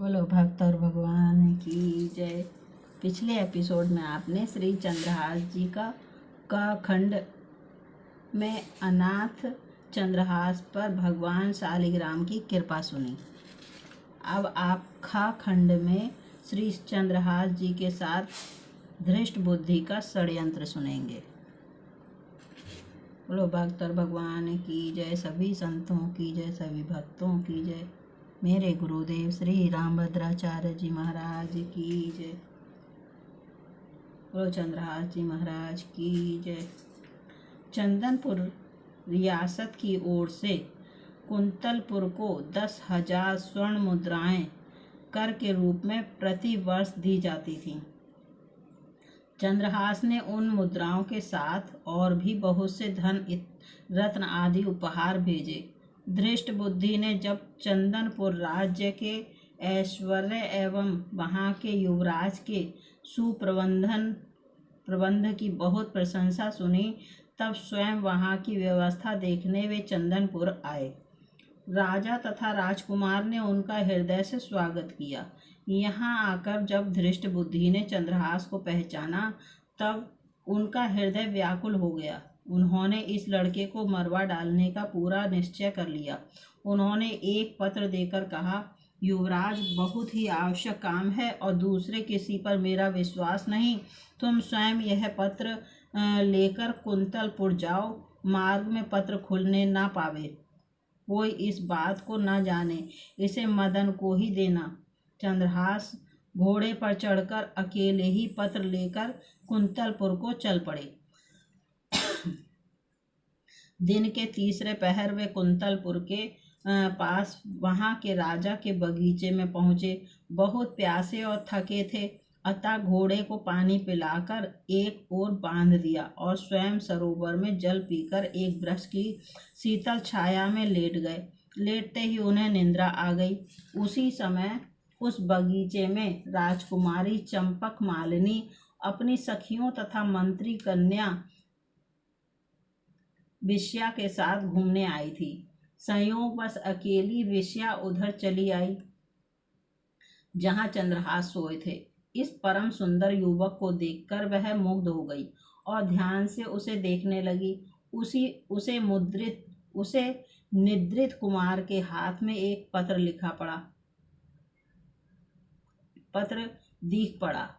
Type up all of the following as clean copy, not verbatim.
बोलो भक्त और भगवान की जय। पिछले एपिसोड में आपने श्री चंद्रहास जी का खंड में अनाथ चंद्रहास पर भगवान शालिग्राम की कृपा सुनी। अब आप खा खंड में श्री चंद्रहास जी के साथ धृष्ट बुद्धि का षड्यंत्र सुनेंगे। बोलो भक्त और भगवान की जय, सभी संतों की जय, सभी भक्तों की जय। मेरे गुरुदेव श्री रामभद्राचार्य जी महाराज की जय। बोलो चंद्रहास जी महाराज की जय। चंदनपुर रियासत की ओर से कुंतलपुर को 10,000 स्वर्ण मुद्राएं कर के रूप में प्रति वर्ष दी जाती थीं। चंद्रहास ने उन मुद्राओं के साथ और भी बहुत से धन रत्न आदि उपहार भेजे। धृष्ट बुद्धि ने जब चंदनपुर राज्य के ऐश्वर्य एवं वहाँ के युवराज के प्रबंध की बहुत प्रशंसा सुनी, तब स्वयं वहाँ की व्यवस्था देखने वे चंदनपुर आए। राजा तथा राजकुमार ने उनका हृदय से स्वागत किया। यहाँ आकर जब धृष्ट बुद्धि ने चंद्रहास को पहचाना, तब उनका हृदय व्याकुल हो गया। उन्होंने इस लड़के को मरवा डालने का पूरा निश्चय कर लिया। उन्होंने एक पत्र देकर कहा, युवराज, बहुत ही आवश्यक काम है और दूसरे किसी पर मेरा विश्वास नहीं। तुम स्वयं यह पत्र लेकर कुंतलपुर जाओ। मार्ग में पत्र खुलने ना पावे, कोई इस बात को न जाने, इसे मदन को ही देना। चंद्रहास घोड़े पर चढ़कर अकेले ही पत्र लेकर कुंतलपुर को चल पड़े। दिन के तीसरे पहर वे कुंतलपुर के पास वहाँ के राजा के बगीचे में पहुँचे। बहुत प्यासे और थके थे, अतः घोड़े को पानी पिलाकर एक ओर बांध दिया और स्वयं सरोवर में जल पीकर एक वृक्ष की शीतल छाया में लेट गए। लेटते ही उन्हें निद्रा आ गई। उसी समय उस बगीचे में राजकुमारी चंपक मालिनी अपनी सखियों तथा मंत्री कन्या विष्या के साथ घूमने आई थी। संयोगवश अकेली विष्या उधर चली आई जहां चंद्रहास सोए थे। इस परम सुंदर युवक को देखकर वह मुग्ध हो गई और ध्यान से उसे देखने लगी। उसे निद्रित कुमार के हाथ में एक पत्र लिखा पड़ा। पत्र दिख पड़ा।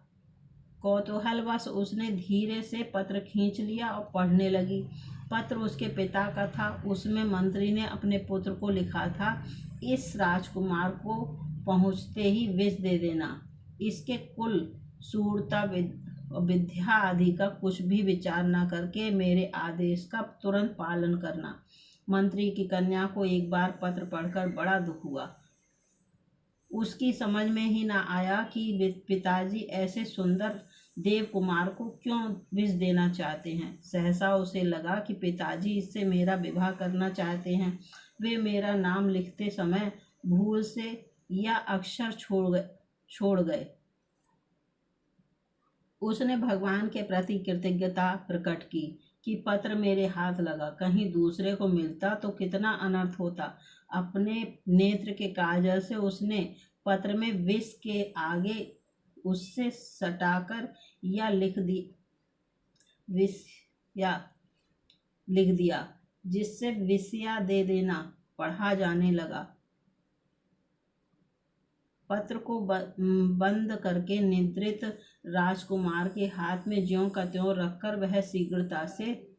कौतूहलवश उसने धीरे से पत्र खींच लिया और पढ़ने लगी। पत्र उसके पिता का था। उसमें मंत्री ने अपने पुत्र को लिखा था, इस राजकुमार को पहुँचते ही विष दे देना। इसके कुल, शूरता, विद्या आदि का कुछ भी विचार न करके मेरे आदेश का तुरंत पालन करना। मंत्री की कन्या को एक बार पत्र पढ़कर बड़ा दुख हुआ। उसकी समझ में ही न आया कि पिताजी ऐसे सुंदर देव कुमार को क्यों विष देना चाहते हैं। सहसा उसे लगा कि पिताजी इससे मेरा विवाह करना चाहते हैं। वे मेरा नाम लिखते समय भूल से या अक्षर छोड़ गए। उसने भगवान के प्रति कृतज्ञता प्रकट की कि पत्र मेरे हाथ लगा, कहीं दूसरे को मिलता तो कितना अनर्थ होता। अपने नेत्र के काजल से उसने पत्र में विष के आगे उससे सटाकर या लिख दिया, जिससे विषया दे देना पढ़ा जाने लगा। पत्र को बंद करके निद्रित राजकुमार के हाथ में ज्यों का त्यों रखकर वह शीघ्रता से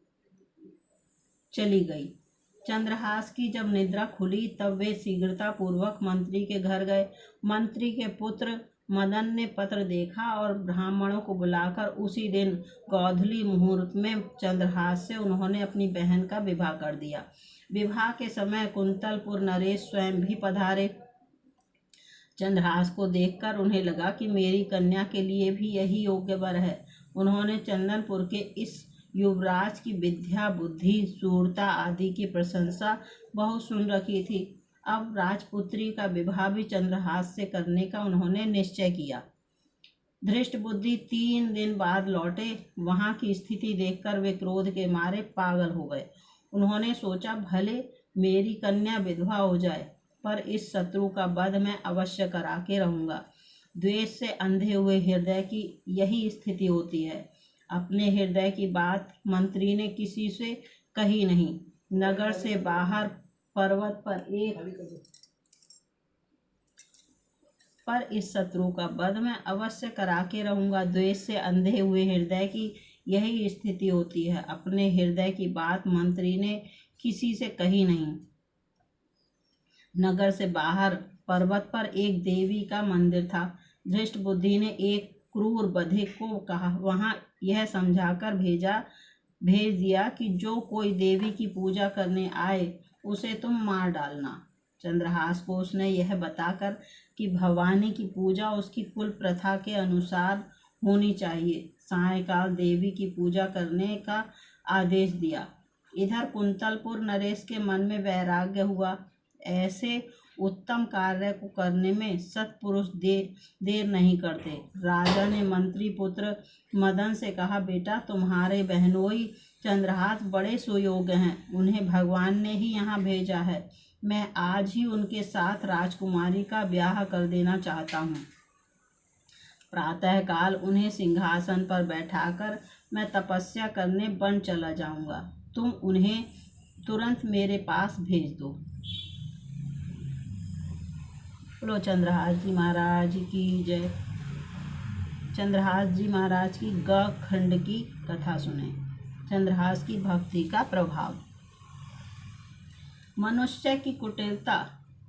चली गई। चंद्रहास की जब निद्रा खुली, तब वे शीघ्रता पूर्वक मंत्री के घर गए। मंत्री के पुत्र मदन ने पत्र देखा और ब्राह्मणों को बुलाकर उसी दिन गोधूली मुहूर्त में चंद्रहास से उन्होंने अपनी बहन का विवाह कर दिया। विवाह के समय कुंतलपुर नरेश स्वयं भी पधारे। चंद्रहास को देखकर उन्हें लगा कि मेरी कन्या के लिए भी यही योग्य वर है। उन्होंने चंदनपुर के इस युवराज की विद्या, बुद्धि, शूरता आदि की प्रशंसा बहुत सुन रखी थी। अब राजपुत्री का विवाह भी चंद्रहास से करने का उन्होंने निश्चय किया। धृष्ट बुद्धि 3 दिन बाद लौटे। वहाँ की स्थिति देखकर वे क्रोध के मारे पागल हो गए। उन्होंने सोचा, भले मेरी कन्या विधवा हो जाए, पर इस शत्रु का वध मैं अवश्य करा के रहूंगा। द्वेष से अंधे हुए हृदय की यही स्थिति होती है। अपने हृदय की बात मंत्री ने किसी से कही नहीं। नगर से बाहर पर्वत पर इस शत्रु का वध मैं अवश्य करा के रहूंगा। द्वेष से अंधे हुए हृदय की यही स्थिति होती है। अपने हृदय की बात मंत्री ने किसी से कही नहीं। नगर से बाहर पर्वत पर एक देवी का मंदिर था। धृष्ट बुद्धि ने एक क्रूर बधिक को कहा, वहां यह समझाकर भेज दिया कि जो कोई देवी की पूजा करने आए उसे तुम मार डालना। चंद्रहास को उसने यह बताकर कि भवानी की पूजा उसकी कुल प्रथा के अनुसार होनी चाहिए, सायंकाल देवी की पूजा करने का आदेश दिया। इधर कुंतलपुर नरेश के मन में वैराग्य हुआ। ऐसे उत्तम कार्य को करने में सत्पुरुष देर नहीं करते। राजा ने मंत्री पुत्र मदन से कहा, बेटा तुम्हारे बहनोई चंद्रहास बड़े सुयोग्य हैं, उन्हें भगवान ने ही यहाँ भेजा है। मैं आज ही उनके साथ राजकुमारी का ब्याह कर देना चाहता हूँ। प्रातःकाल उन्हें सिंहासन पर बैठाकर मैं तपस्या करने वन चला जाऊंगा। तुम उन्हें तुरंत मेरे पास भेज दो। बोलो चंद्रहास जी महाराज की जय। चंद्रहास जी महाराज की ग खंड की कथा सुने। चंद्रहास की भक्ति का प्रभाव। मनुष्य की कुटिलता,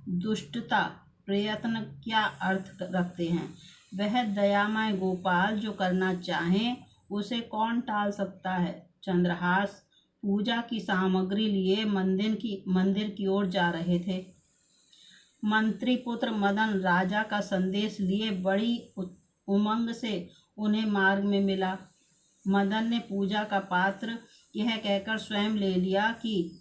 दुष्टता, प्रयत्न क्या अर्थ रखते हैं। वह दयामय गोपाल जो करना चाहे उसे कौन टाल सकता है। चंद्रहास पूजा की सामग्री लिए मंदिर की ओर जा रहे थे। मंत्री पुत्र मदन राजा का संदेश लिए बड़ी उमंग से उन्हें मार्ग में मिला। मदन ने पूजा का पात्र यह कहकर स्वयं ले लिया कि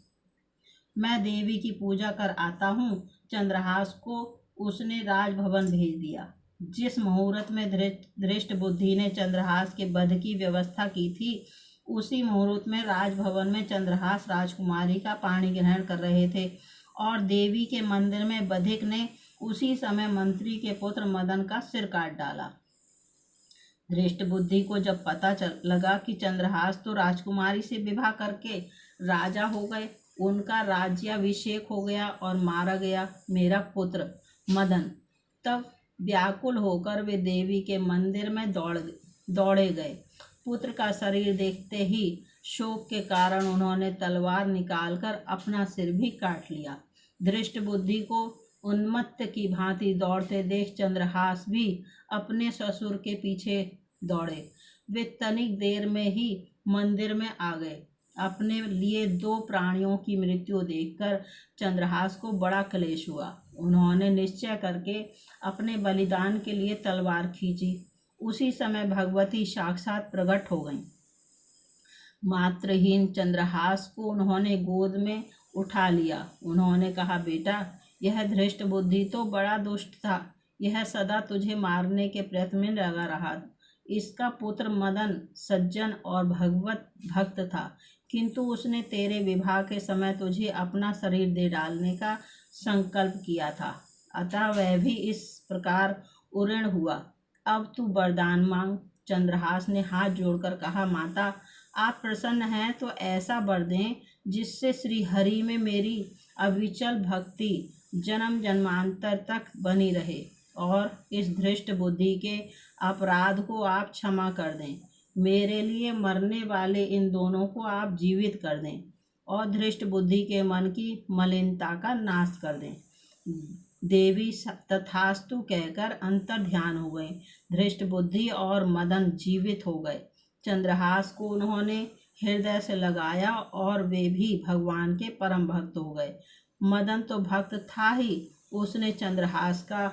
मैं देवी की पूजा कर आता हूँ। चंद्रहास को उसने राजभवन भेज दिया। जिस मुहूर्त में धृष्ट बुद्धि ने चंद्रहास के वध की व्यवस्था की थी, उसी मुहूर्त में राजभवन में चंद्रहास राजकुमारी का पाणी ग्रहण कर रहे थे और देवी के मंदिर में बधिक ने उसी समय मंत्री के पुत्र मदन का सिर काट डाला। धृष्ट बुद्धि को जब पता लगा कि चंद्रहास तो राजकुमारी से विवाह करके राजा हो गए, उनका राज्याभिषेक हो गया और मारा गया मेरा पुत्र मदन, तब व्याकुल होकर वे देवी के मंदिर में दौड़े गए। पुत्र का शरीर देखते ही शोक के कारण उन्होंने तलवार निकालकर अपना सिर भी काट लिया। धृष्ट बुद्धि को उन्मत्त की भांति दौड़ते देख चंद्रहास भी अपने ससुर के पीछे दौड़े। वे तनिक देर में ही मंदिर में आ गए। अपने लिए दो प्राणियों की मृत्यु देखकर चंद्रहास को बड़ा क्लेश हुआ। उन्होंने निश्चय करके अपने बलिदान के लिए तलवार खींची। उसी समय भगवती साक्षात प्रकट हो गईं। मात्रहीन चंद्रहास को उन्होंने गोद में उठा लिया। उन्होंने कहा, बेटा यह धृष्ट बुद्धि तो बड़ा दुष्ट था, यह सदा तुझे मारने के प्रयत्न में लगा रहा। इसका पुत्र मदन सज्जन और भगवत भक्त था, किंतु उसने तेरे विवाह के समय तुझे अपना शरीर दे डालने का संकल्प किया था, अतः वह भी इस प्रकार उऋण हुआ। अब तू वरदान मांग। चंद्रहास ने हाथ जोड़कर कहा, माता आप प्रसन्न हैं तो ऐसा वर दें जिससे श्री हरि में मेरी अविचल भक्ति जन्म जन्मांतर तक बनी रहे और इस धृष्ट बुद्धि के अपराध को आप क्षमा कर दें। मेरे लिए मरने वाले इन दोनों को आप जीवित कर दें और धृष्ट बुद्धि के मन की मलिनता का नाश कर दें। देवी तथास्तु कहकर अंतर ध्यान हो गए। धृष्ट बुद्धि और मदन जीवित हो गए। चंद्रहास को उन्होंने हृदय से लगाया और वे भी भगवान के परम भक्त हो गए। मदन तो भक्त था ही, उसने चंद्रहास का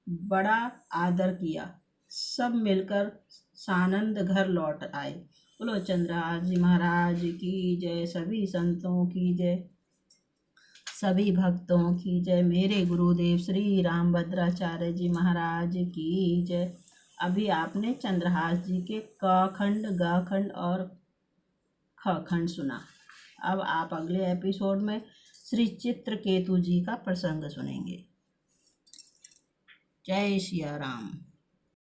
बड़ा आदर किया। सब मिलकर सानंद घर लौट आए। बोलो चंद्रहास जी महाराज की जय। सभी संतों की जय, सभी भक्तों की जय। मेरे गुरुदेव श्री रामभद्राचार्य जी महाराज की जय। अभी आपने चंद्रहास जी के क खंड, ग खंड और ख खंड सुना। अब आप अगले एपिसोड में श्री चित्रकेतु जी का प्रसंग सुनेंगे। जय सिया राम।